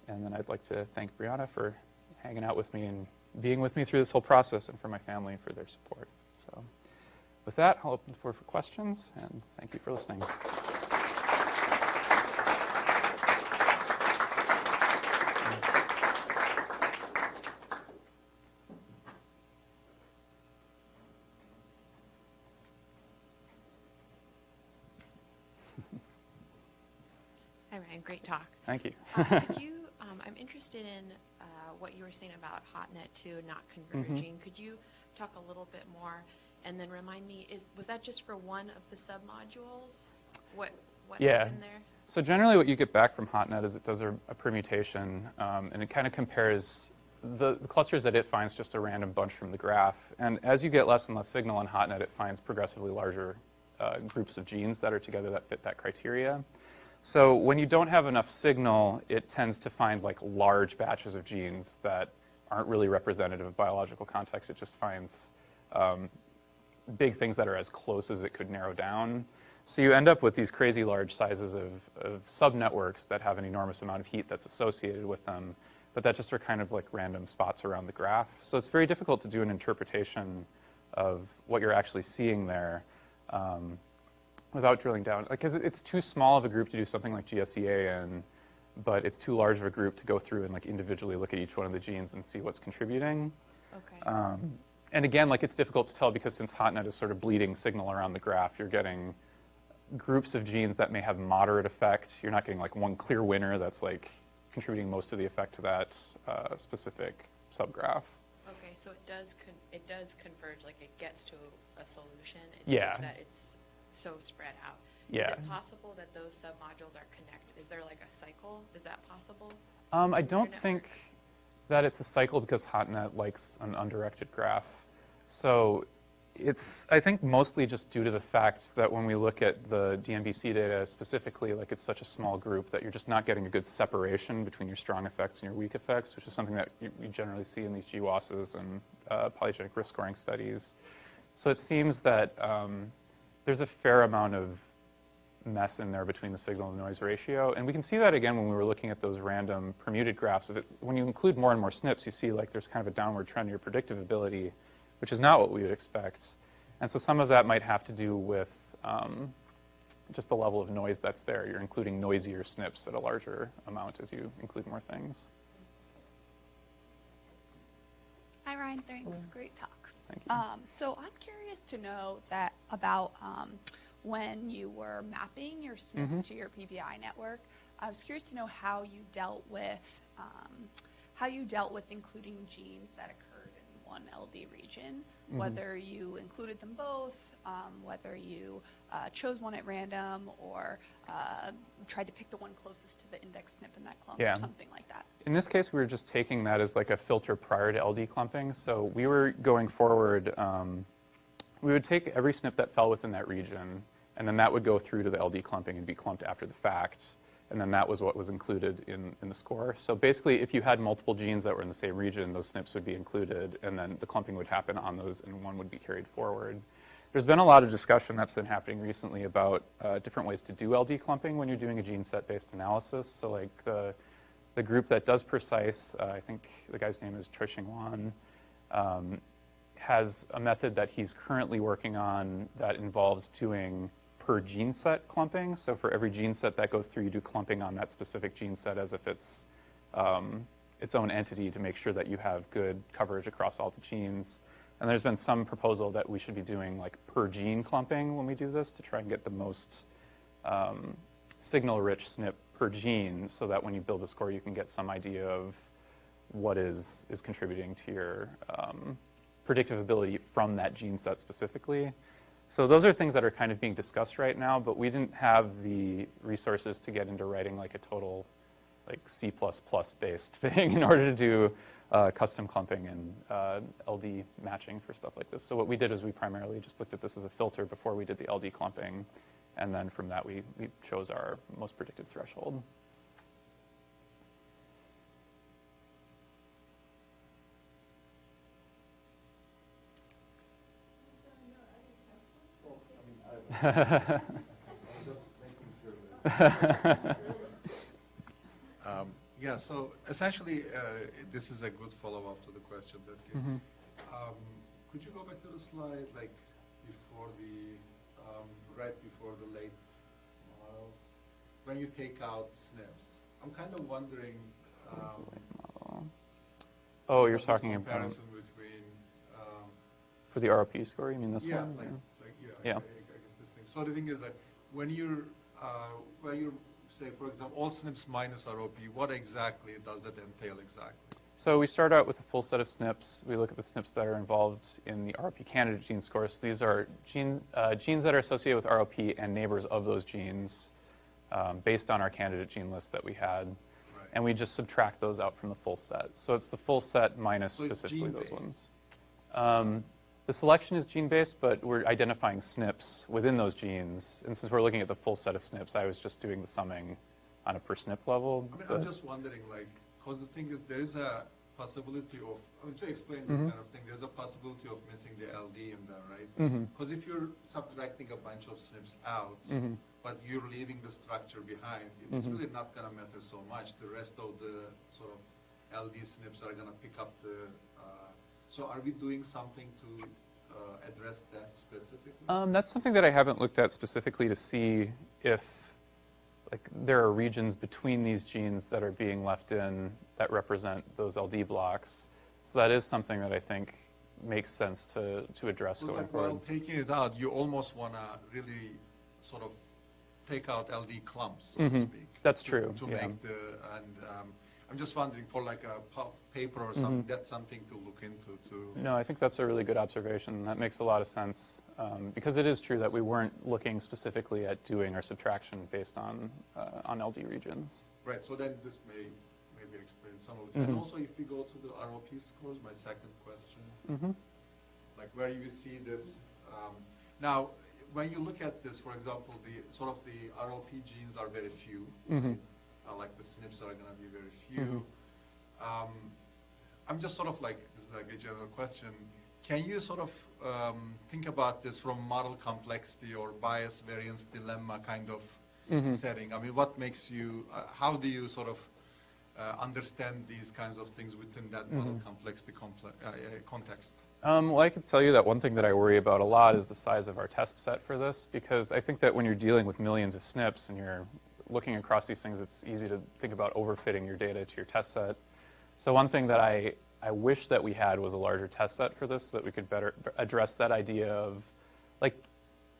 And then I'd like to thank Brianna for hanging out with me and being with me through this whole process, and for my family for their support. So with that, I'll open the floor for questions, and thank you for listening. Hi, Ryan. Great talk. Thank you. Could you, I'm interested in what you were saying about HotNet2 not converging. Could you talk a little bit more and then remind me, was that just for one of the submodules? What happened there? So generally what you get back from HotNet is it does a permutation, and it kind of compares the clusters that it finds just a random bunch from the graph. And as you get less and less signal on HotNet, it finds progressively larger groups of genes that are together that fit that criteria. So when you don't have enough signal, it tends to find like large batches of genes that aren't really representative of biological context. It just finds big things that are as close as it could narrow down. So you end up with these crazy large sizes of subnetworks that have an enormous amount of heat that's associated with them, but that just are kind of like random spots around the graph. So it's very difficult to do an interpretation of what you're actually seeing there without drilling down. Because it's too small of a group to do something like GSEA in, but it's too large of a group to go through and like individually look at each one of the genes and see what's contributing. Okay. And again, like it's difficult to tell because since HotNet is sort of bleeding signal around the graph, you're getting groups of genes that may have moderate effect. You're not getting like one clear winner that's like contributing most of the effect to that specific subgraph. Okay, so it does converge, like it gets to a solution. It's Yeah. just that it's so spread out. Yeah. Is it possible that those submodules are connected? Is there like a cycle? Is that possible? I in don't your think networks? that it's a cycle because HotNet likes an undirected graph. So it's, I think, mostly just due to the fact that when we look at the DMBC data specifically, like it's such a small group that you're just not getting a good separation between your strong effects and your weak effects, which is something that you generally see in these GWASs and polygenic risk scoring studies. So it seems that there's a fair amount of mess in there between the signal and noise ratio. And we can see that again when we were looking at those random permuted graphs. When you include more and more SNPs, you see like there's kind of a downward trend in your predictive ability, which is not what we would expect. And so some of that might have to do with just the level of noise that's there. You're including noisier SNPs at a larger amount as you include more things. Hi, Ryan. Ryan, thanks. Great talk. Thank you. So I'm curious to know that about when you were mapping your SNPs to your PBI network. I was curious to know how you dealt with including genes that occurred in one LD region, whether you included them both, whether you chose one at random, or tried to pick the one closest to the index SNP in that clump, or something like that. In this case, we were just taking that as like a filter prior to LD clumping. So we were going forward, we would take every SNP that fell within that region, and then that would go through to the LD clumping and be clumped after the fact. And then that was what was included in the score. So basically, if you had multiple genes that were in the same region, those SNPs would be included, and then the clumping would happen on those, and one would be carried forward. There's been a lot of discussion that's been happening recently about different ways to do LD clumping when you're doing a gene set-based analysis. So like the group that does Precise, I think the guy's name is Choi-Shing Wan, has a method that he's currently working on that involves doing per gene set clumping. So for every gene set that goes through, you do clumping on that specific gene set as if it's its own entity to make sure that you have good coverage across all the genes. And there's been some proposal that we should be doing like per gene clumping when we do this to try and get the most signal-rich SNP per gene, so that when you build a score, you can get some idea of what is contributing to your predictive ability from that gene set specifically. So those are things that are kind of being discussed right now, but we didn't have the resources to get into writing like a total like C++ based thing in order to do custom clumping and LD matching for stuff like this. So what we did is we primarily just looked at this as a filter before we did the LD clumping, and then from that we chose our most predictive threshold. Yeah, so essentially, this is a good follow-up to the question that came. Could you go back to the slide, like before the, right before the late model, when you take out SNPs? I'm kind of wondering. Oh, you're talking about comparison between. For the ROP score, you mean this yeah, one? I guess this thing. So the thing is that when you say, for example, all SNPs minus ROP, what exactly does that entail exactly? So we start out with a full set of SNPs. We look at the SNPs that are involved in the ROP candidate gene score. So these are genes that are associated with ROP and neighbors of those genes based on our candidate gene list that we had. Right. And we just subtract those out from the full set. So it's the full set minus specifically those ones. The selection is gene-based, but we're identifying SNPs within those genes. And since we're looking at the full set of SNPs, I was just doing the summing on a per SNP level. I mean, I'm just wondering, like, because the thing is, there is a possibility of, I mean, to explain this kind of thing, there's a possibility of missing the LD in there, right? Because if you're subtracting a bunch of SNPs out, but you're leaving the structure behind, it's really not going to matter so much. The rest of the sort of LD SNPs are going to pick up the, so are we doing something to address that specifically? That's something that I haven't looked at specifically to see if like there are regions between these genes that are being left in that represent those LD blocks. So that is something that I think makes sense to address so going like, forward. while taking it out, you almost want to really sort of take out LD clumps, so to speak. That's true. To yeah. make the, and I'm just wondering for like a paper or something, that's something to look into too. No, I think that's a really good observation. That makes a lot of sense because it is true that we weren't looking specifically at doing our subtraction based on LD regions. Right, so then this may maybe explain some of it. And also if we go to the ROP scores, my second question, like where you see this, now when you look at this, for example, the sort of the ROP genes are very few, like the SNPs are going to be very few. I'm just sort of like, this is like a general question, can you sort of think about this from model complexity or bias variance dilemma kind of setting? I mean, what makes you, how do you sort of understand these kinds of things within that model complexity context? Well, I could tell you that one thing that I worry about a lot is the size of our test set for this, because I think that when you're dealing with millions of SNPs and you're looking across these things, it's easy to think about overfitting your data to your test set. So one thing that I I wish that we had was a larger test set for this so that we could better address that idea of, like,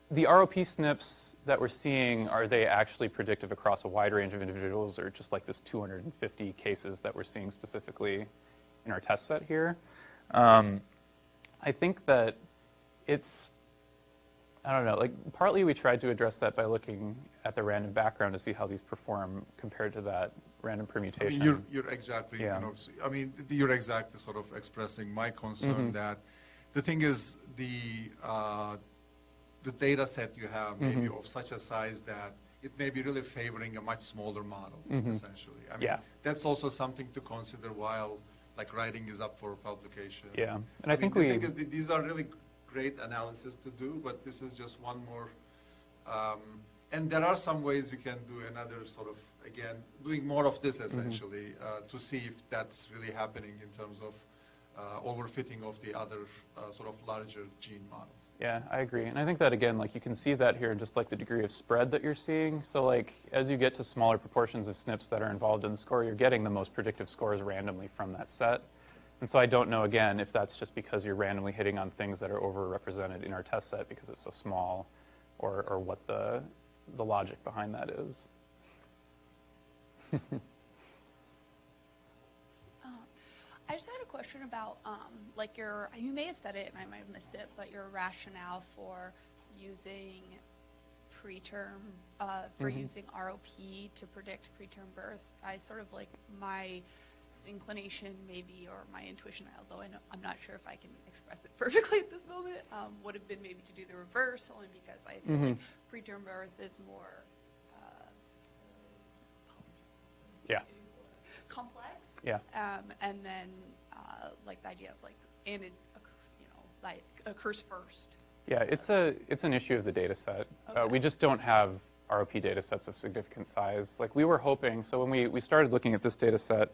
the ROP SNPs that we're seeing, are they actually predictive across a wide range of individuals, or just like this 250 cases that we're seeing specifically in our test set here? I think that it's, I don't know, like, partly we tried to address that by looking at the random background to see how these perform compared to that random permutation. I mean, you're exactly, Yeah. I mean, you're exactly sort of expressing my concern that the thing is the data set you have may be of such a size that it may be really favoring a much smaller model, essentially. I mean, that's also something to consider while, like, writing is up for publication. Yeah, and I think the thing is, these are really great analysis to do, but this is just one more. And there are some ways we can do another sort of, again, doing more of this essentially to see if that's really happening in terms of overfitting of the other sort of larger gene models. Yeah, I agree. And I think that, again, like, you can see that here in just like the degree of spread that you're seeing. So, like, as you get to smaller proportions of SNPs that are involved in the score, you're getting the most predictive scores randomly from that set. And so I don't know, again, if that's just because you're randomly hitting on things that are overrepresented in our test set because it's so small, or what the logic behind that is. I just had a question about, like, you may have said it and I might have missed it, but your rationale for using preterm, for using ROP to predict preterm birth. I sort of, like, my inclination maybe, or my intuition, although I'm not sure if I can express it perfectly at this moment, would have been maybe to do the reverse, only because I feel like preterm birth is more complex. Yeah. And then, like, the idea of, like, and it, like, occurs first. Yeah, it's an issue of the data set. Okay. We just don't have ROP data sets of significant size. Like, we were hoping, so when we started looking at this data set,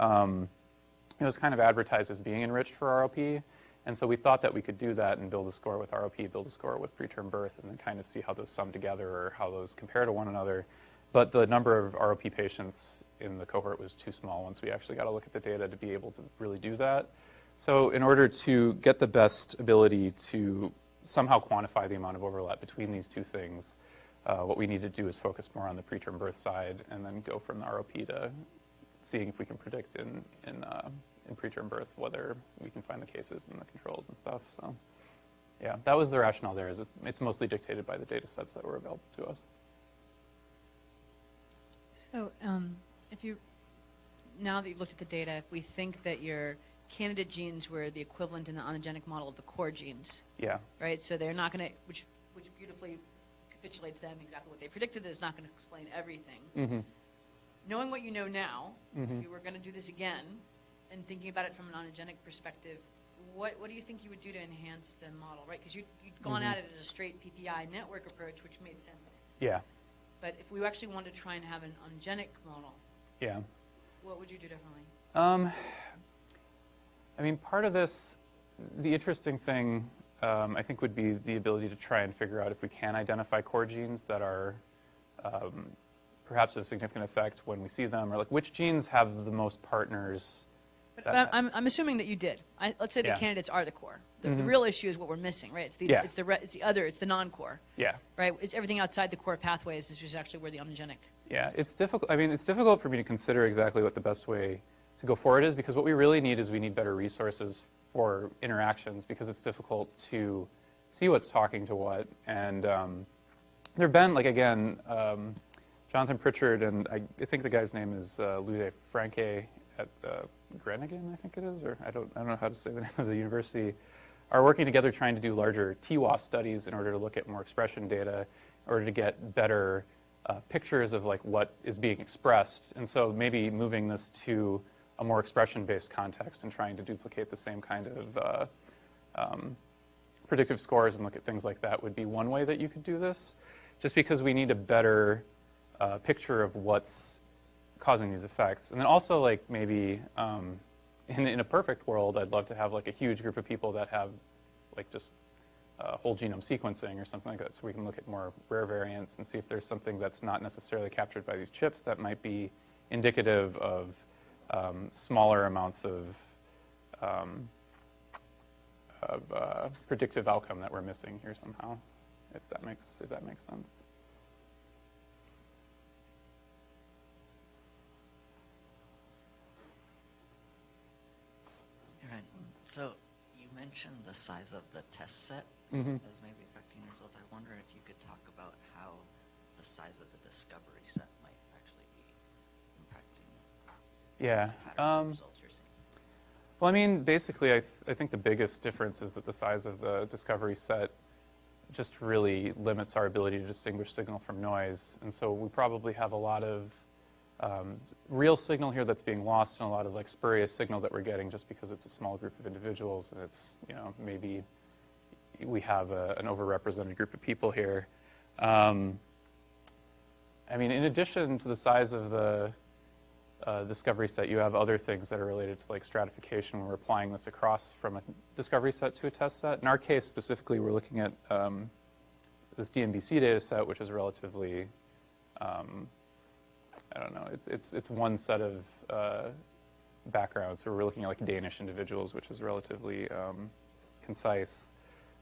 it was kind of advertised as being enriched for ROP. And so we thought that we could do that and build a score with ROP, build a score with preterm birth, and then kind of see how those sum together or how those compare to one another. But the number of ROP patients in the cohort was too small once we actually got to look at the data to be able to really do that. So in order to get the best ability to somehow quantify the amount of overlap between these two things, what we need to do is focus more on the preterm birth side and then go from the ROP to seeing if we can predict in preterm birth whether we can find the cases and the controls and stuff. So yeah, that was the rationale there. Is it's mostly dictated by the data sets that were available to us. So if you, now that you've looked at the data, if we think that your candidate genes were the equivalent in the oncogenic model of the core genes, Yeah. right? So they're not going to, which beautifully capitulates them exactly what they predicted, that it's not going to explain everything. Knowing what you know now, if you were going to do this again, and thinking about it from an oncogenic perspective, what do you think you would do to enhance the model, right? Because you'd gone at it as a straight PPI network approach, which made sense. Yeah. But if we actually wanted to try and have an oncogenic model, Yeah. what would you do differently? I mean, part of this, the interesting thing, I think, would be the ability to try and figure out if we can identify core genes that are perhaps of significant effect when we see them, or like which genes have the most partners. But I'm assuming that you did. Let's say the candidates are the core. The real issue is what we're missing, right? It's the non-core. Yeah. Right. It's everything outside the core pathways is just actually where the oncogenic. Yeah, it's difficult. I mean, it's difficult for me to consider exactly what the best way to go forward is, because what we really need is we need better resources for interactions, because it's difficult to see what's talking to what. And there have been, like, again, Jonathan Pritchard, and I think the guy's name is Lude Franke at Groningen, I think it is, or I don't know how to say the name of the university, are working together trying to do larger TWAS studies in order to look at more expression data, in order to get better pictures of, like, what is being expressed. And so maybe moving this to a more expression-based context and trying to duplicate the same kind of predictive scores and look at things like that would be one way that you could do this, just because we need a better picture of what's causing these effects. And then also, like, maybe in a perfect world, I'd love to have, like, a huge group of people that have, like, just whole genome sequencing or something like that, so we can look at more rare variants and see if there's something that's not necessarily captured by these chips that might be indicative of smaller amounts of predictive outcome that we're missing here somehow, if that makes sense. Right. So you mentioned the size of the test set as maybe affecting your results. I wonder if you could talk about how the size of the discovery set might actually be impacting Yeah. patterns of results you're seeing. Well, I mean, basically, I think the biggest difference is that the size of the discovery set just really limits our ability to distinguish signal from noise. And so we probably have a lot of real signal here that's being lost and a lot of like spurious signal that we're getting just because it's a small group of individuals and it's, you know, maybe we have an overrepresented group of people here. I mean, in addition to the size of the discovery set, you have other things that are related to like stratification when we're applying this across from a discovery set to a test set. In our case specifically, we're looking at this DNBC data set, which is relatively, I don't know, it's one set of backgrounds. So we're looking at like Danish individuals, which is relatively concise.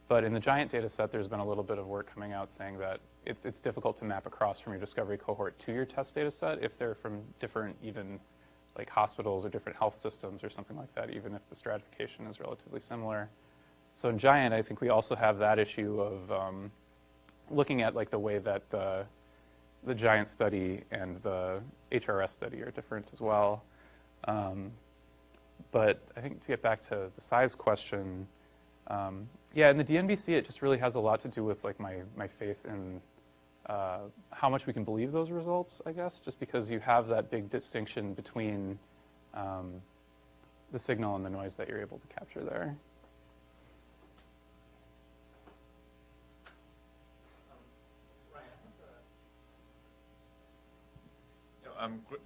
But in the giant data set, there's been a little bit of work coming out saying that it's difficult to map across from your discovery cohort to your test data set if they're from different even like hospitals or different health systems or something like that, even if the stratification is relatively similar. So in giant, I think we also have that issue of looking at like the way that the giant study and the HRS study are different as well. But I think to get back to the size question, yeah, in the DNBC, it just really has a lot to do with like my faith in how much we can believe those results, I guess, just because you have that big distinction between the signal and the noise that you're able to capture there.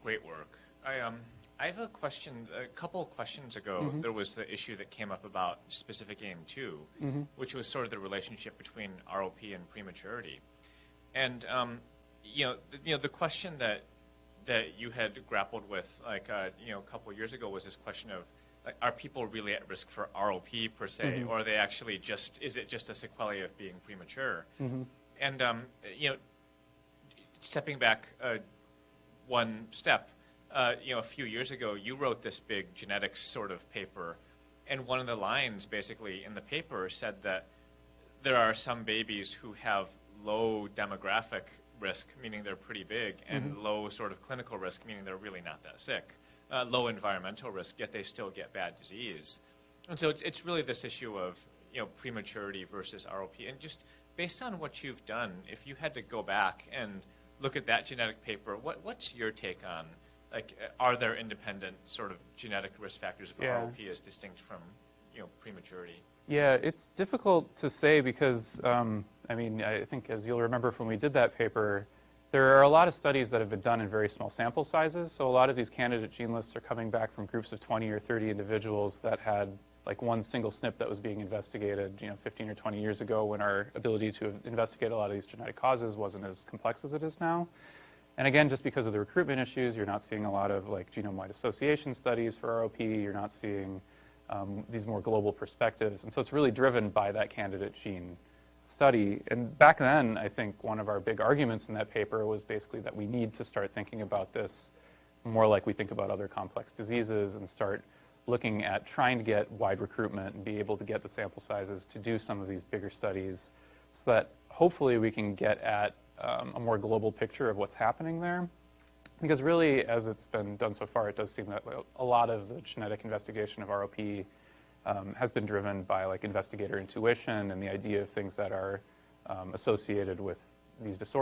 Great work. I have a question. A couple of questions ago, there was the issue that came up about specific aim 2, which was sort of the relationship between ROP and prematurity. And the question that you had grappled with, like a couple of years ago, was this question of, like, are people really at risk for ROP per se, or are they actually is it just a sequelae of being premature? And stepping back one step. A few years ago, you wrote this big genetics sort of paper, and one of the lines basically in the paper said that there are some babies who have low demographic risk, meaning they're pretty big, and low sort of clinical risk, meaning they're really not that sick. Low environmental risk, yet they still get bad disease. And so it's really this issue of prematurity versus ROP. And just based on what you've done, if you had to go back and look at that genetic paper, what's your take on, like, are there independent sort of genetic risk factors of ROP as distinct from, prematurity? Yeah, it's difficult to say because, I mean, I think as you'll remember from when we did that paper, there are a lot of studies that have been done in very small sample sizes. So a lot of these candidate gene lists are coming back from groups of 20 or 30 individuals that had like one single SNP that was being investigated, 15 or 20 years ago when our ability to investigate a lot of these genetic causes wasn't as complex as it is now. And again, just because of the recruitment issues, you're not seeing a lot of like genome-wide association studies for ROP. You're not seeing these more global perspectives. And so it's really driven by that candidate gene study. And back then, I think one of our big arguments in that paper was basically that we need to start thinking about this more like we think about other complex diseases and start looking at trying to get wide recruitment and be able to get the sample sizes to do some of these bigger studies so that hopefully we can get at a more global picture of what's happening there. Because really, as it's been done so far, it does seem that a lot of the genetic investigation of ROP has been driven by like investigator intuition and the idea of things that are associated with these disorders.